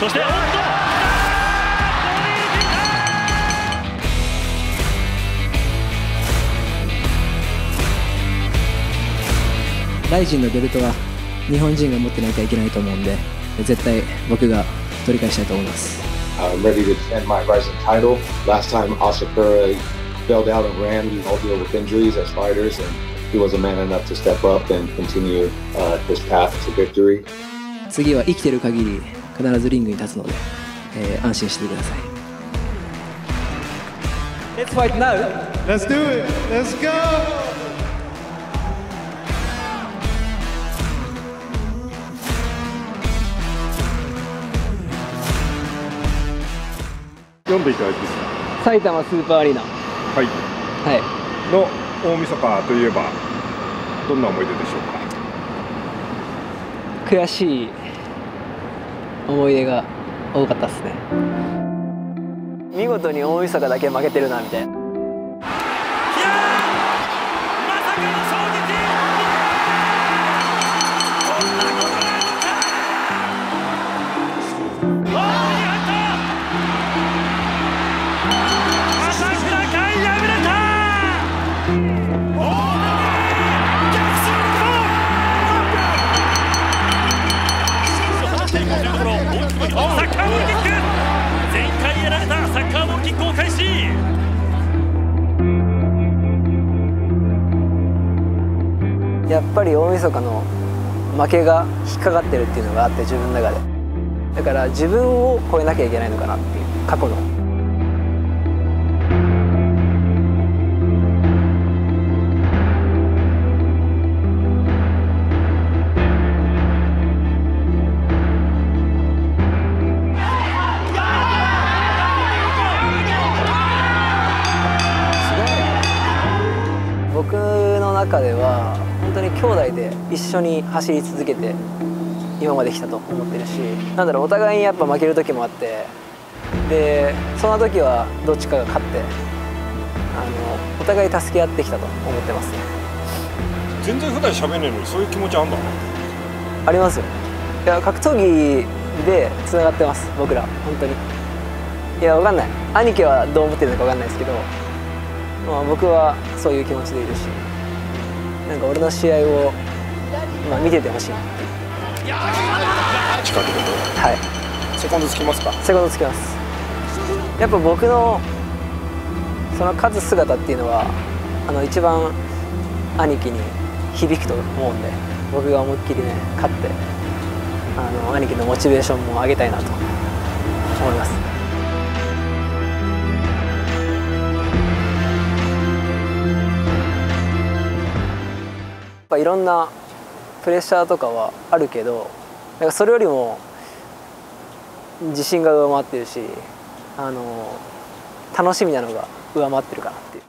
そしておっとライジンのベルトは日本人が持ってないといけないと思うんで、絶対僕が取り返したいと思います。I'm ready to defend my Rising title. Last time Asakura bailed out and ran, we all deal with injuries as fighters, and he was a man enough to step up and continue his path to victory. 次は生きてる限り必ずリングに立つので、安心してください。Let's fight now. Let's do it. Let's go. 読んでいただいていいですか。埼玉スーパーアリーナ。はい。はい。の大晦日といえばどんな思い出でしょうか。悔しい思い出が多かったですね。見事に大晦日だけ負けてるなみたいな。サッカーボールキック、前回やられたサッカーボールキックを開始。やっぱり大晦日の負けが引っかかってるっていうのがあって、自分の中で。だから自分を超えなきゃいけないのかなっていう、過去の。僕の中では本当に兄弟で一緒に走り続けて今まで来たと思ってるし、なんだろう、お互いにやっぱ負ける時もあって、でそんな時はどっちかが勝ってお互い助け合ってきたと思ってますね。全然普段喋んねえのにそういう気持ちあんだ。ありますよ。いや、格闘技でつながってます、僕ら本当に。いや、わかんない、兄貴はどう思ってるのかわかんないですけど、まあ、僕はそういう気持ちでいるし、なんか俺の試合を、まあ、見ててほしい。近くでも。はい。セコンドつきますか。セコンドつきます。やっぱ僕のその勝つ姿っていうのは一番兄貴に響くと思うんで、僕が思いっきりね勝って兄貴のモチベーションも上げたいなと思います。いろんなプレッシャーとかはあるけど、なんかそれよりも自信が上回ってるし、楽しみなのが上回ってるかなっていう。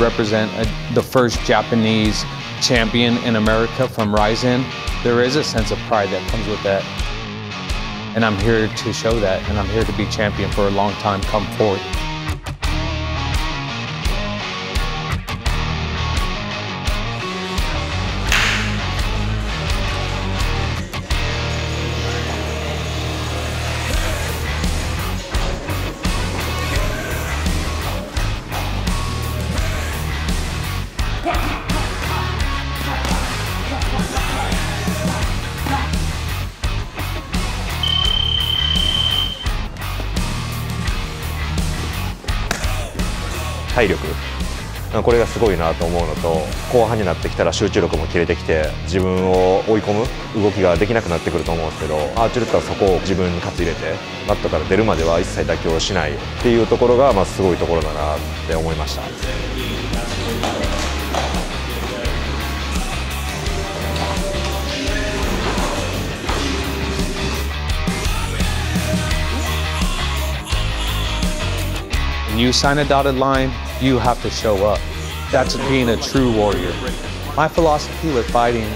Represent the first Japanese champion in America from Rizin. There is a sense of pride that comes with that, and I'm here to show that, and I'm here to be champion for a long time. Come forward. 体力、これがすごいなと思うのと、後半になってきたら集中力も切れてきて自分を追い込む動きができなくなってくると思うんですけど、アーチェルットはそこを自分に勝つ入れてマットから出るまでは一切妥協しないっていうところがすごいところだなって思いました。When you sign a dotted line, you have to show up. That's being a true warrior. My philosophy with fighting,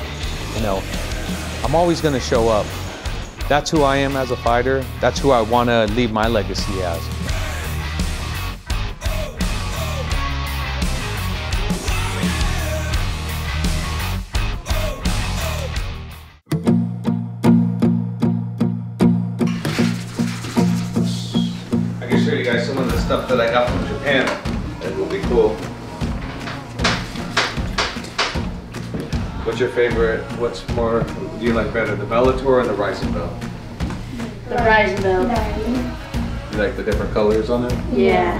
I'm always going to show up. That's who I am as a fighter. That's who I want to leave my legacy as. that I got from Japan. It will be cool. What's your favorite? What's more, do you like better, the Bellator or the Rising Belt? The Rising Belt. You like the different colors on it? Yeah.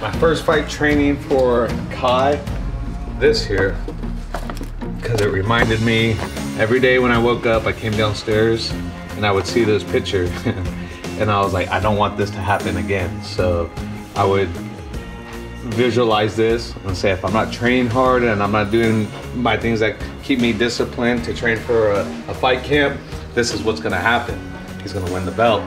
My first fight training for Kai, this here, because it reminded me every day when I woke up, I came downstairs and I would see this picture and I was like, I don't want this to happen again. So I would visualize this and say, if I'm not training hard and I'm not doing my things that keep me disciplined to train for a fight camp, this is what's gonna happen. He's gonna win the belt.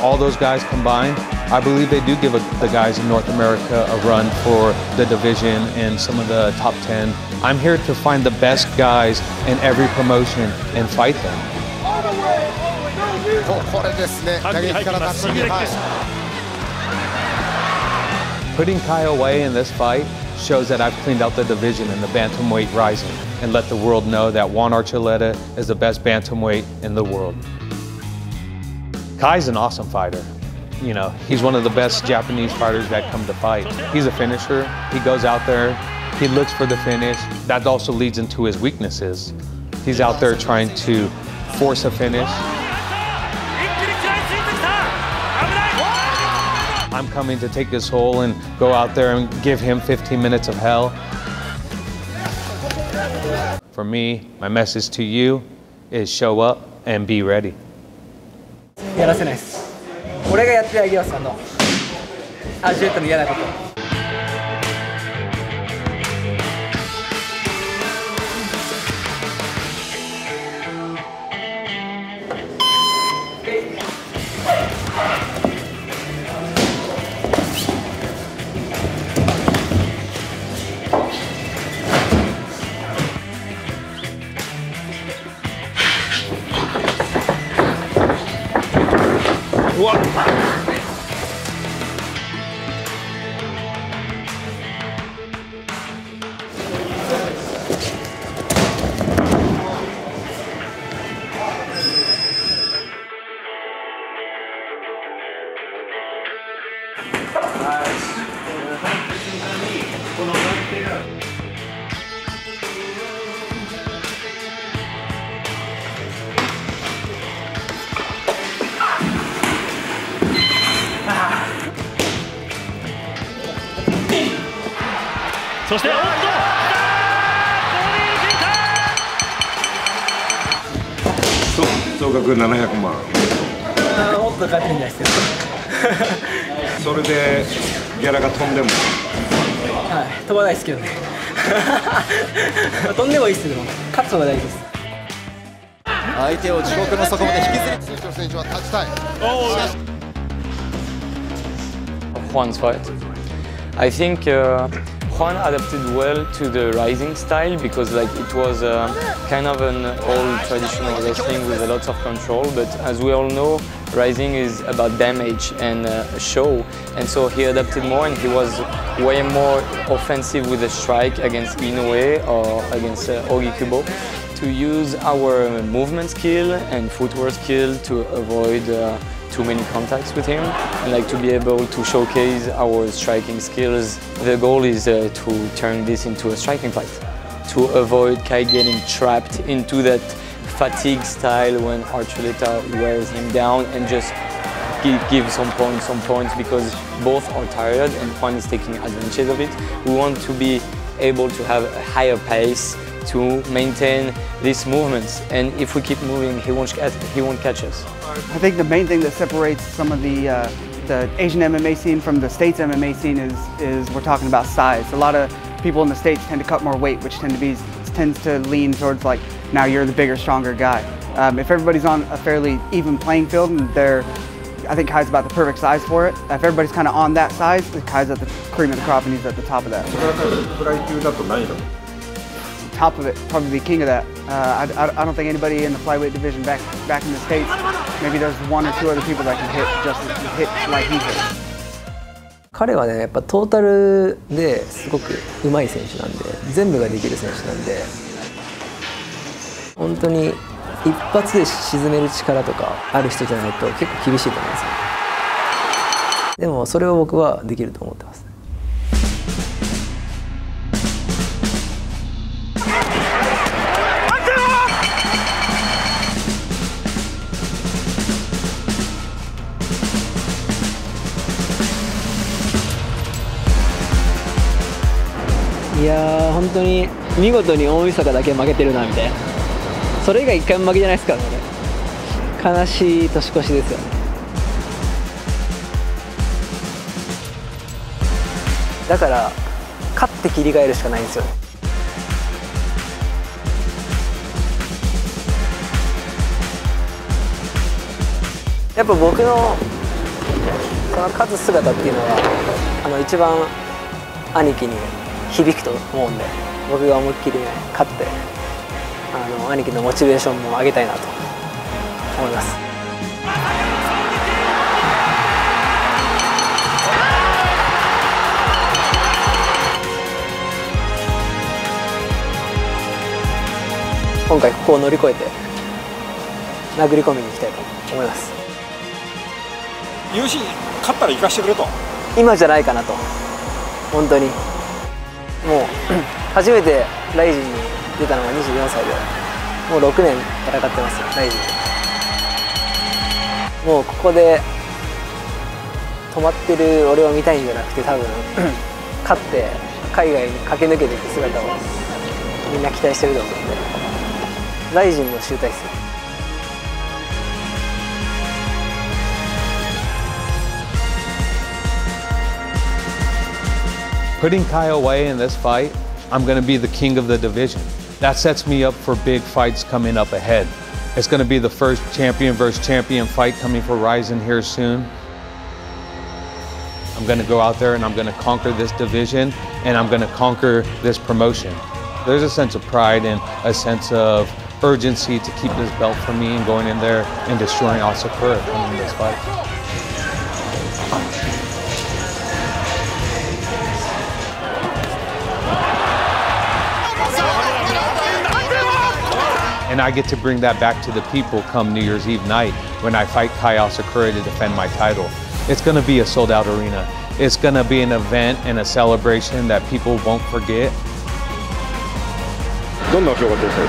All those guys combined, I believe they do give the guys in North America a run for the division and some of the top 10. I'm here to find the best guys in every promotion and fight them. Putting Kai away in this fight shows that I've cleaned out the division in the bantamweight rising and let the world know that Juan Archuleta is the best bantamweight in the world. Kai's an awesome fighter. You know, he's one of the best Japanese fighters that come to fight. He's a finisher. He goes out there, he looks for the finish. That also leads into his weaknesses. He's out there trying to force a finish. I'm coming to take his soul and go out there and give him 15 minutes of hell. For me, my message to you is show up and be ready. やらせないです。俺がやってあげます。アジェットの嫌なこと。そしておっとボディー総額700万。もっとかけるんじゃないですか。それでギャラが飛んでも。はい、飛ばないですけどね。飛んでもいいですけど、勝つのが大事です。相手を地獄の底まで引きずり。選手は立ちたい。Juan's fight. I think Juan adapted well to the rising style because it was kind of an old traditional wrestling with a lot of control, but as we all know, rising is about damage and show, and so he adapted more and he was way more offensive with a strike against Inoue or against Ogi Kubo. To use our movement skill and footwork skill to avoid too many contacts with him and to be able to showcase our striking skills. The goal is to turn this into a striking fight, to avoid Kai getting trapped into that fatigue style when Archuleta wears him down and just give some points because both are tired and Juan is taking advantage of it. We want to be able to have a higher pace to maintain these movements, and if we keep moving, he won't catch us. I think the main thing that separates some of the Asian MMA scene from the States MMA scene is we're talking about size. A lot of people in the States tend to cut more weight, which tends to lean towards now you're the bigger, stronger guy. If everybody's on a fairly even playing field, and I think Kai's about the perfect size for it. If everybody's kind of on that size, Kai's at the cream of the crop and he's at the top of that. Top of it, probably the king of that. I don't think anybody in the flyweight division back in the States, maybe there's one or two other people that can hit like he hits. 彼はねやっぱトータルですごく上手い選手なんで、全部ができる選手なんで、本当に一発で沈める力とかある人じゃないと結構厳しいと思うんですよ。でもそれを僕はできると思ってます。いやー本当に見事に大晦日だけ負けてるなみたいな、それ以外一回も負けじゃないですからね。悲しい年越しですよね。だから勝って切り替えるしかないんですよ。やっぱ僕のその勝つ姿っていうのは一番兄貴に響くと思うんで、僕が思いっきりね勝って兄貴のモチベーションも上げたいなと思います。今回ここを乗り越えて殴り込みに行きたいと思います。UFC勝ったら行かしてくれと。今じゃないかなと。本当にもう初めてライジンに出たのが24歳で、もう6年戦ってますよライジン。もうここで止まってる俺を見たいんじゃなくて、多分勝って海外に駆け抜けていく姿をみんな期待してると思うんで、ライジンの集大成。Putting Kai away in this fight, I'm going to be the king of the division. That sets me up for big fights coming up ahead. It's going to be the first champion versus champion fight coming for Rizin here soon. I'm going to go out there and I'm going to conquer this division, and I'm going to conquer this promotion. There's a sense of pride and a sense of urgency to keep this belt for me and going in there and destroying Asakura coming in this fight. And I get to bring that back to the people come New Year's Eve night when I fight Kai Asakura to defend my title. It's going to be a sold-out arena. It's going to be an event and a celebration that people won't forget. どんなお正月でした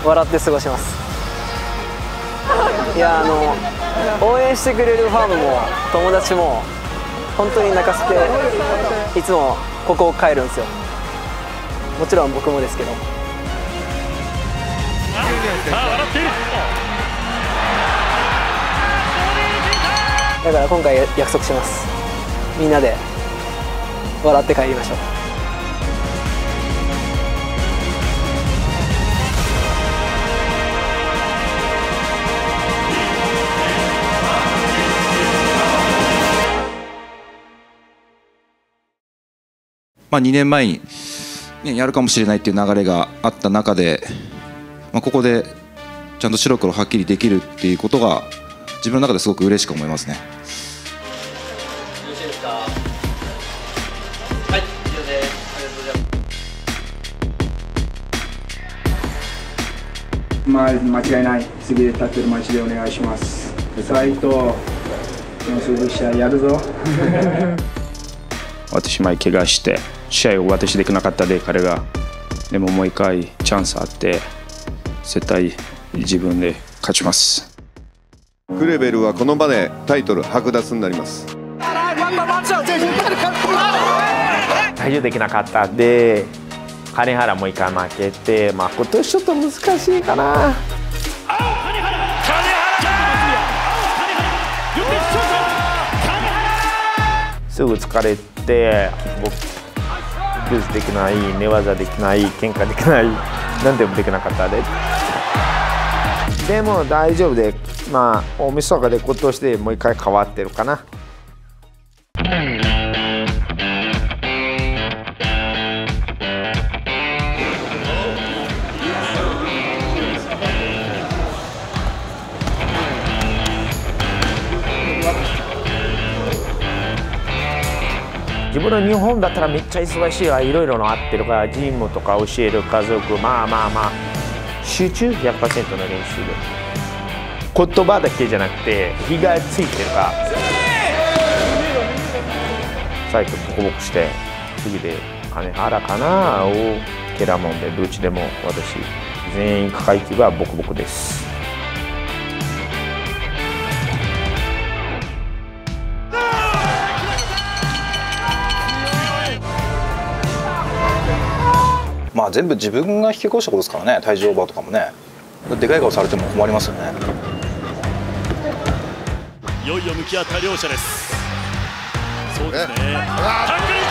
か？笑って過ごします。いや応援してくれるファンも友達も本当に泣かせていつもここを帰るんですよ。もちろん僕もですけど。だから今回約束します。みんなで笑って帰りましょう。2年前に、やるかもしれないっていう流れがあった中で、ここでちゃんと白黒はっきりできるっていうことが自分の中ですごく嬉しく思いますね。よろしいですか？はい、以上です。ありがとうございます。間違いない次で立ってる街でお願いします。斉藤、もうすぐ試合やるぞ。私前怪我して試合を私できなかったで、彼がでももう一回チャンスあって絶対自分で勝ちます。クレベルはこの場でタイトル剥奪になります。体重できなかったで金原もう一回負けて、今年ちょっと難しいかな。すぐ疲れて僕ルーズできない、寝技できない、喧嘩できない、何でもできなかったで。でも大丈夫で、大晦日で今年でもう一回変わってるかな。自分の日本だったらめっちゃ忙しいわ、いろいろのあってるからジムとか教える家族まあ集中 100% の練習で言葉だけじゃなくて火がついてるから最後ボコボコして次で金原かなをケラモンでどっちでも私全員階級がボコボコです。まあ全部自分が引き起こしたことですからね。体重オーバーとかもね、でかい顔されても困りますよね。いよいよ向き合った両者です。そうですね。タックルに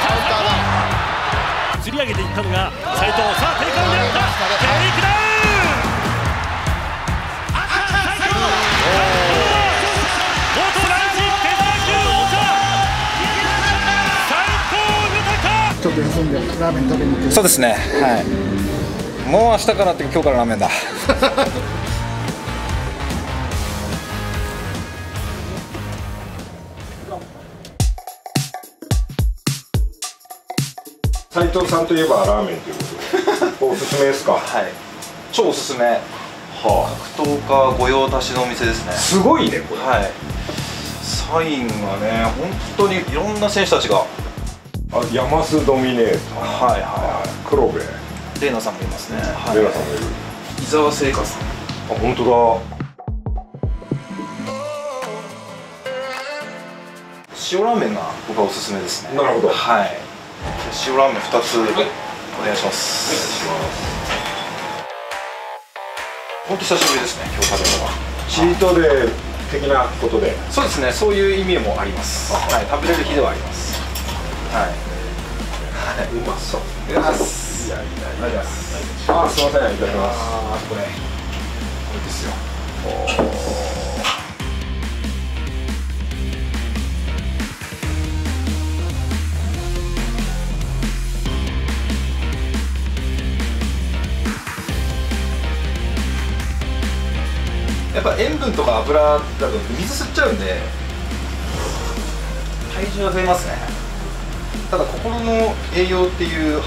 釣り上げていったのが斉藤。さあテイクダウンであった。テイクダウン。元ライジンフェザー級王者斉藤豊。ちょっと休んでラーメン食べに行って。そうですね。はい。もう明日からって今日からラーメンだ。斉藤さんといえばラーメンということでおすすめですか？はい、超おすすめ。はあ、格闘家御用達のお店ですね。すごいねこれ。はい、サインがね本当にいろんな選手たちが。ヤマスドミネーター、はいはい、黒部玲奈さんもいますね。玲奈さんもいる。伊沢聖華さん。本当だ。塩ラーメンが僕はおすすめですね。なるほど。はい。塩ラーメン2つお願いします。本当久しぶりですね。今日食べるのは。チートデー的なことで。そうですね。そういう意味もあります。はい。食べれる日ではあります。はい。うまそう。いただきます。いやいただきます。あ、すみません。いただきます。これですよ。やっぱ塩分とか油だと水吸っちゃうんで体重が増えますね。ただ心の栄養っていう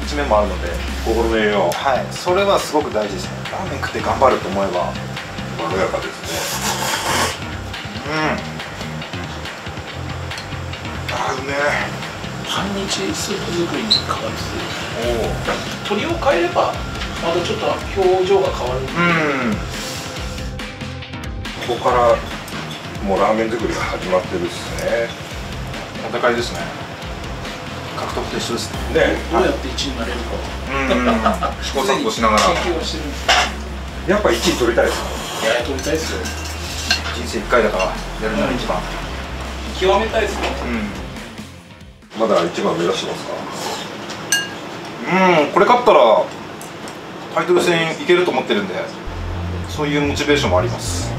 一面もあるので。心の栄養。はい、それはすごく大事ですね。ラーメン食って頑張ると思えばまろやかですね。うめえ。半日スープ作りにかかってて、鶏を変えればまたちょっと表情が変わる。ここからもうラーメン作りが始まってるっすね。戦いですね。格闘と一緒ですね。どうやって1位になれるか試行錯誤しながら研究をしてるんです。やっぱ1位取りたいですか？いや取りたいですよ。人生1回だからやるのが一番極めたいですね。まだ1番目指してますか？これ勝ったらタイトル戦いけると思ってるんで、そういうモチベーションもあります。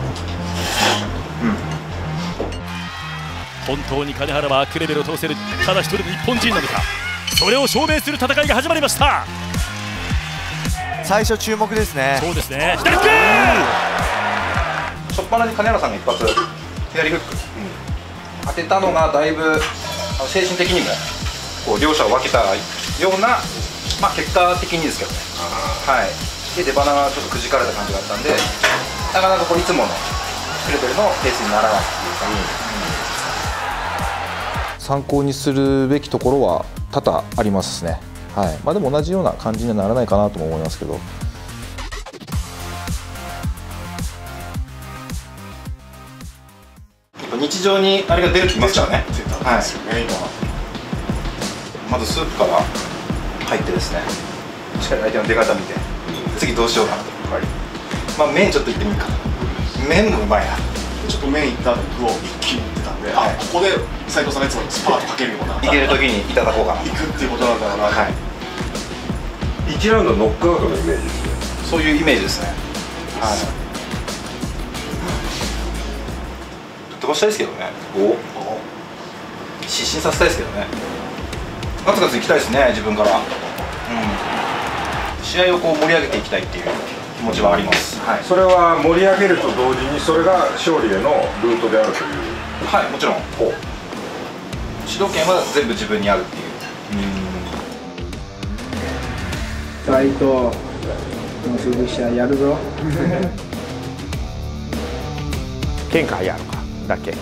本当に金原はクレベルを通せるただ一人の日本人なのか、それを証明する戦いが始まりました。最初注目ですね。そうですね。左フック。初っ端に金原さんが一発左フック、当てたのがだいぶ精神的にもこう両者を分けたような、まあ結果的にですけどね。はい。で出鼻がちょっとくじかれた感じがあったんで、なかなかこういつものクレベルのペースにならないっていうか。参考にするべきところは多々ありますね。はい。まあでも同じような感じにはならないかなとも思いますけど。日常にあれが出るって言いますからね。はい。まずスープから入ってですね、しっかり相手の出方見て、次どうしようかなと。はい。まあ麺ちょっといってみるか。麺もうまいな。ちょっと麺いった後具を一気にいってたんで、あ、ここで斉藤さんがいつもスパートかけるような。いける時にいただこうかな。いくっていうことなんだろうな。はい。1ラウンドノックアウトのイメージですね。そういうイメージですね。はい。飛ばしたいですけどね。失神させたいですけどね。ガツガツいきたいですね、自分から。試合をこう盛り上げていきたいっていう気持ちはあります。はい。それは盛り上げると同時にそれが勝利へのルートであるという。はい、もちろん。主導権は全部自分にあるっていう。ファイトもうすぐ試合やるぞ。喧嘩やるかだけ。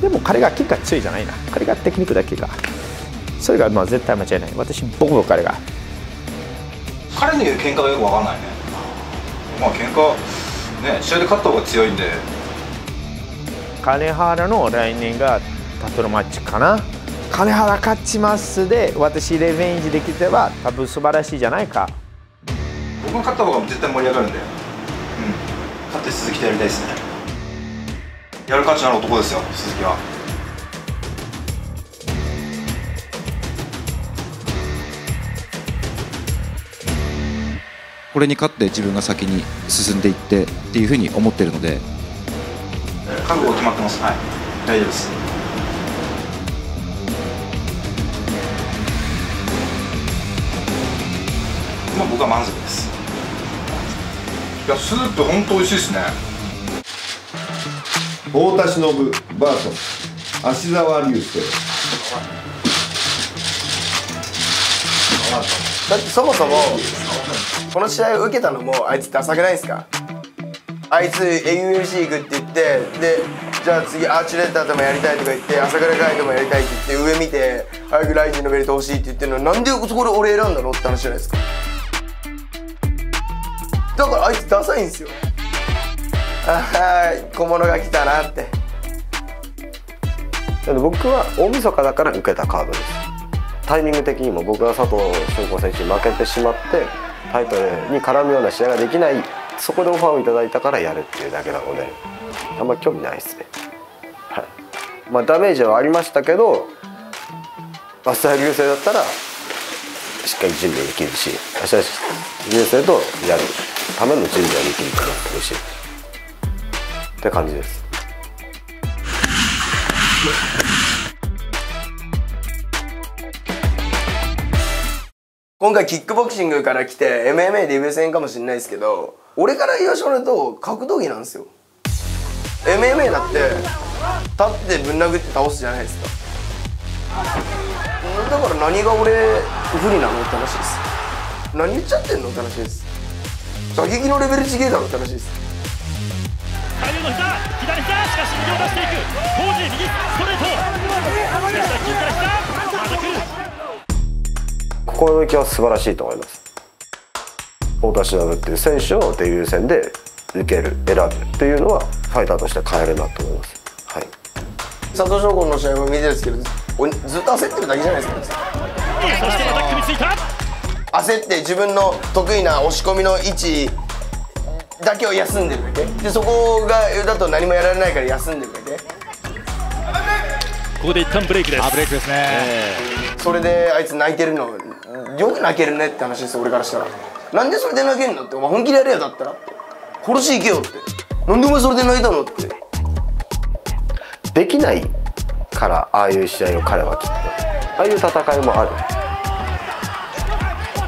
でも彼がキックが強いじゃないな。彼がテクニックだけが。それがまあ絶対間違いない。僕も彼が。彼の言う喧嘩がよく分かんないね。まあ喧嘩ね、試合で勝った方が強いんで。金原の来年がタトルマッチかな。金原勝ちますで私リベンジできれば多分素晴らしいじゃないか。僕が勝った方が絶対盛り上がるんで、勝って鈴木とやりたいですね。やる価値のある男ですよ、鈴木は。これに勝って自分が先に進んでいってっていうふうに思ってるので、覚悟決まってます。はい、大丈夫です。まあ僕は満足です。いや、スープ本当美味しいですね。太田忍 VS 芦澤龍介。だってそもそもこの試合を受けたのもあいつダサくないですか。あいつ UFC 行くって言って、でじゃあ次アーチュレッターでもやりたいとか言って、朝倉海でもやりたいって言って上見て早くライジンのベルト欲しいって言ってるのに、なんでそこで俺選んだのって話じゃないですか。だからあいつダサいんですよ。ああ小物が来たなって。僕は大晦日だから受けたカードです。タイミング的にも僕は佐藤俊子選手に負けてしまってタイトルに絡むような試合ができない、そこでオファーをいただいたからやるっていうだけなので、あんまり興味ないですね。はい、まあダメージはありましたけど、芦澤龍星だったらしっかり準備できるし、芦澤龍星とやるための準備はできるかなと思うしって感じです。今回キックボクシングから来て MMA デビュー戦かもしれないですけど、俺から言わせてもらうと格闘技なんですよ。 MMA だって立ってぶん殴って倒すじゃないですか。だから何が俺不利なのって話です。何言っちゃってんのって話です。打撃のレベル違えだろって話です。左右の膝、左膝、しかし右を出していく。ポーズで右ストレート。しかし金から膝、また来る。心意気は素晴らしいと思います。太田忍っていう選手をデビュー戦で受ける、選ぶっていうのはファイターとして変えるなと思います。はい、佐藤翔吾の試合も見てるんですけど、ずっと焦ってるだけじゃないですか。そしてまた組みついた。焦って自分の得意な押し込みの位置だけを休んでるだけで、そこがだと何もやられないから休んでるだけ。ここで一旦ブレイクです。ブレイクですね。それであいつ泣いてるのよく泣けるねって話ですよ、俺からしたら。なんでそれで泣けんのって、お前本気でやれよだったら殺し行けよって、なんでお前それで泣いたのって。できないからああいう試合を彼はきっと、ああいう戦いもある。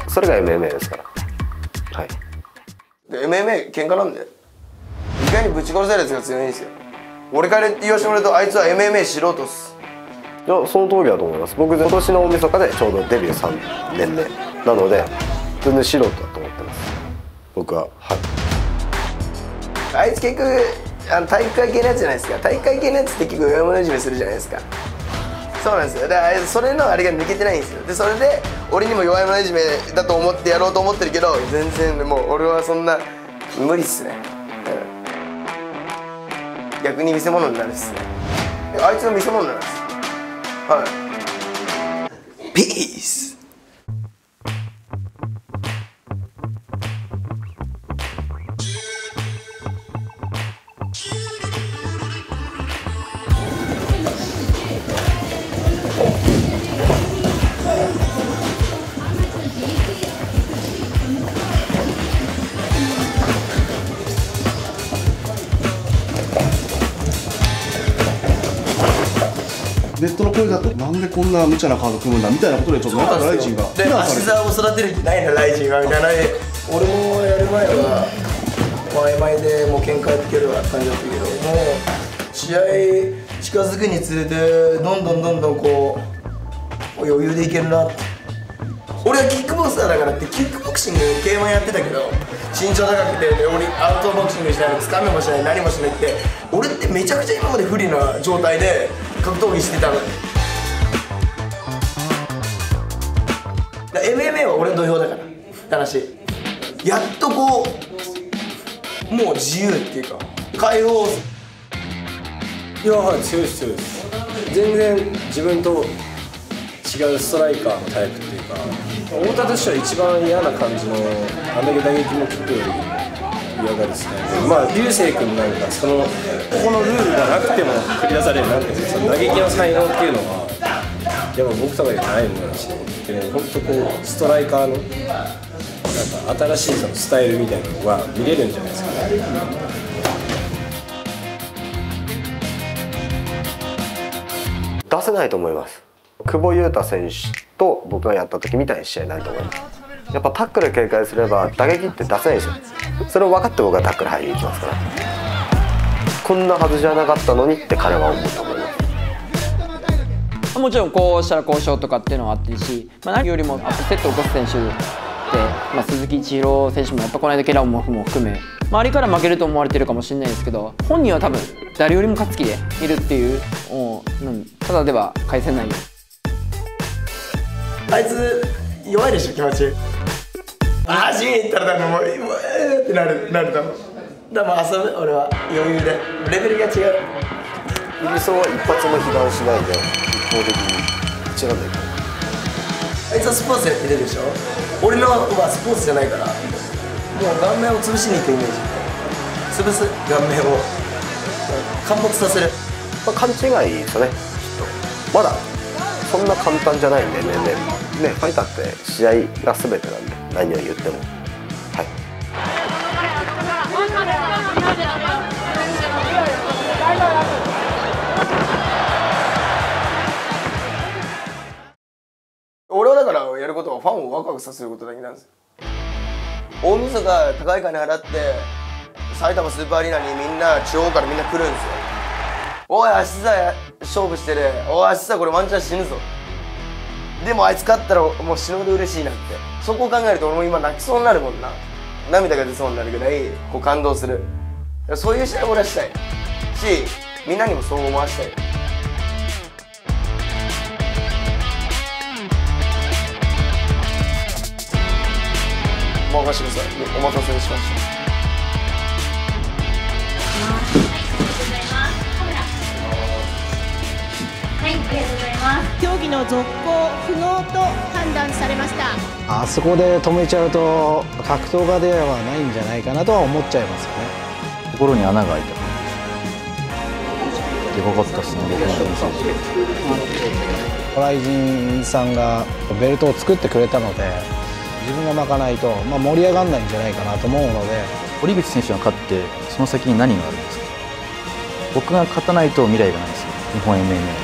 それが MMA ですから。はい、で MMA 喧嘩なんで、いかにぶち殺せるやつが強いんですよ。俺から言わせてもらうと、あいつは MMA 素人っす。いや、その通りだと思います。僕今年の大晦日でちょうどデビュー3年目なので、全然素人だと思ってます、僕は。はい、あいつ結局体育会系のやつじゃないですか。体育会系のやつって結構弱者いじめするじゃないですか。そうなんですよ。だからそれのあれが抜けてないんですよ。でそれで俺にも弱者いじめだと思ってやろうと思ってるけど、全然もう俺はそんな無理っすね。逆に見せ物になるっすね。あいつの見せ物になるっす。はい、ピース。ネットの声だと、なんでこんな無茶なカード組むんだみたいなことで、ちょっとなんかライジンがで、芦澤を育てる気ないなライジンはみたいな。俺もやる前は曖昧でもう喧嘩やってけるわって感じだったけど、もう試合し近づくにつれてどんどんこう余裕でいけるなって。俺はキックボクサーだからってキックボクシング K1 やってたけど身長高くて俺アウトボクシングしないつかめもしない何もしないって俺ってめちゃくちゃ今まで不利な状態で格闘技してたのに。MMA は俺の土俵だからって話。やっとこうもう自由っていうか解放。いや、はい、強いです全然自分と違うストライカーのタイプっていうか、太田としては一番嫌な感じのあんだけ打撃もキックより嫌がですね。まあ流星君なんかこのルールがなくても繰り出されるなんていうその打撃の才能っていうのはやっぱ僕とかじゃないものだし、でも本当こうストライカーのなんか新しいそのスタイルみたいなのが見れるんじゃないですかね。出せないと思います。久保優太選手と僕がやった時みたいな試合になると思います。やっぱタックル警戒すれば打撃って出せないですよ。それを分かって僕はタックル入りに行きますから、こんなはずじゃなかったのにって彼は思うと思います。もちろんこうしたらこうしようとかっていうのはあってるし、何よりもアップセットを起こす選手って、鈴木千尋選手もやっぱこの間ケラも含め周りから負けると思われてるかもしれないですけど、本人は多分誰よりも勝つ気でいるっていう、ただでは返せない。あいつ弱いでしょ気持ち。初めて行ったら多分もうってなると思う。だから遊ぶ俺は余裕でレベルが違う。理想は一発も被弾しないで一方的に違うんだよ。あいつはスポーツやってるでしょ。俺のはスポーツじゃないからもう顔面を潰しに行くイメージ。潰す顔面を陥没させる。勘違いですよね。まだそんな簡単じゃないんでね。ファイターって試合が全てなんで何を言っても。はい。俺はだからやることはファンをワクワクさせることだけなんですよ。大晦日高い金払って埼玉スーパーアリーナにみんな地方からみんな来るんですよ。おい明日勝負してる、おい明日これワンチャン死ぬぞ。でもあいつ勝ったらもう死ぬほど嬉しいなって、そこを考えると俺も今泣きそうになるもんな。涙が出そうになるぐらいこう感動する。そういう試合を俺はしたいし、みんなにもそう思わせたい。任せてください。お待たせしました。はい、ありがとうございます。競技の続行不能と判断されました。あそこで止めちゃうと格闘家ではないんじゃないかなとは思っちゃいますよね。心に穴が開いた。でかかったですね。ライジンさんがベルトを作ってくれたので、自分が巻かないと、盛り上がらないんじゃないかなと思うので。堀口選手が勝ってその先に何があるんですか。僕が勝たないと未来がないですよ、日本 MMA。